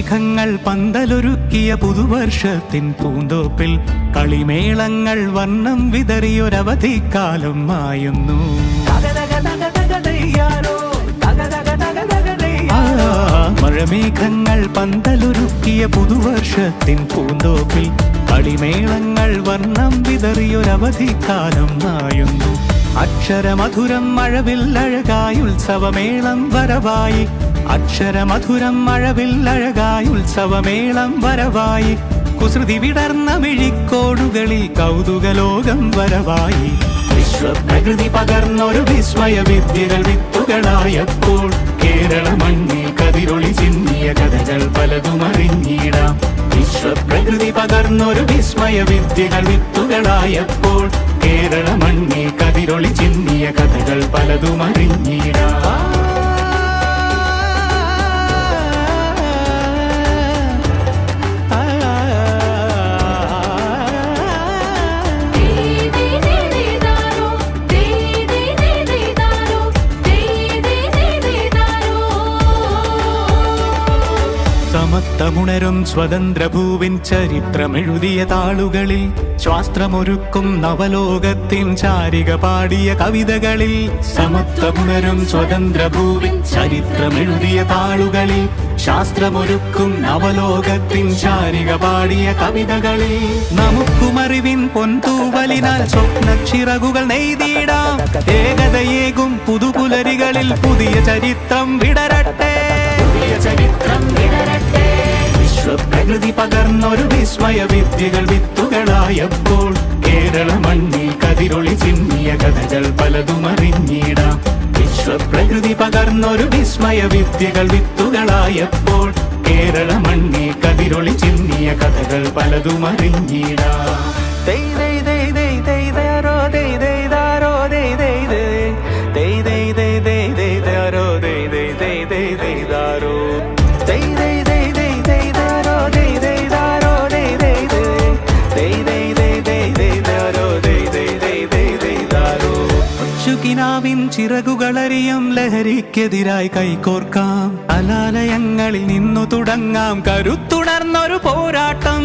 മഴമേഘങ്ങൾ പന്തലൊരുക്കിയ പുതുവർഷത്തിൻ പൂന്തോപ്പിൽ കളിമേളങ്ങൾ വർണ്ണം വിതറിയൊരവധിക്കാലം മായുന്നു. മഴമേഘങ്ങൾ പന്തലൊരുക്കിയ പുതുവർഷത്തിൻ പൂന്തോപ്പിൽ കളിമേളങ്ങൾ വർണ്ണം വിതറിയൊരവധിക്കാലം മായുന്നു. അക്ഷരമധുരം മഴവില്ലഴകായി ഉത്സവമേളം വരവായി. അക്ഷരമധുരം മഴവില്ലഴകായി ഉത്സവമേളം വരവായി. കുസൃതി വിടർന്ന മിഴിക്കോടുകളിൽ കൗതുകലോകം വരവായി. വിശ്വപ്രകൃതി പകർന്നൊരു വിസ്മയ വിദ്യകൾ വിത്തുകളായപ്പോൾ കേരള മണ്ണിൽ കതിരൊളി ചിന്നിയ കഥകൾ പലതും അറിഞ്ഞിടാം. വിശ്വപ്രകൃതി പകർന്നൊരു വിസ്മയ വിദ്യകൾ വിത്തുകളായപ്പോൾ കേരള മണ്ണിൽ കതിരൊളി ചിന്നിയ കഥകൾ പലതും അറിഞ്ഞിടാം. സമത്വമുണരും സ്വതന്ത്രഭൂവിൻ ചരിത്രമെഴുതിയ താളുകളിൽ ശാസ്ത്രമൊരുക്കും നവലോകത്തിൻ ചാരിക പാടിയ കവിതകളിൽ. സമത്വമുണരും സ്വതന്ത്രഭൂവിൻ ചരിത്രമെഴുതിയ താളുകളിൽ ശാസ്ത്രമൊരുക്കും നവലോകത്തിൻ ചാരിക പാടിയ കവിതകളിൽ. നമുക്കുമറിവിൻ പൊൻതൂവലിനാൽ സ്വപ്നച്ചിറകുകൾ നെയ്തിടാം. ഏകതയേകും പുതുപുലരികളിൽ പുതിയ ചരിത്രം വിടരട്ടെ. വിശ്വപ്രകൃതി പകർന്നൊരു വിസ്മയ വിദ്യകൾ വിത്തുകളായപ്പോൾ കേരള മണ്ണിൽ കതിരൊളി ചിന്നിയ കഥകൾ പലതും അറിഞ്ഞിടാം. വിശ്വപ്രകൃതി പകർന്നൊരു വിസ്മയ വിദ്യകൾ വിത്തുകളായപ്പോൾ കേരള മണ്ണിൽ കതിരൊളി ചിന്നിയ കഥകൾ പലതും അറിഞ്ഞിടാം. ിൻ ചിറകുകളറിയും ലഹരിക്കെതിരായി കൈകോർക്കാം. അനാലയങ്ങളിൽ നിന്നു തുടങ്ങാം കരുത്തുണർന്നൊരു പോരാട്ടം.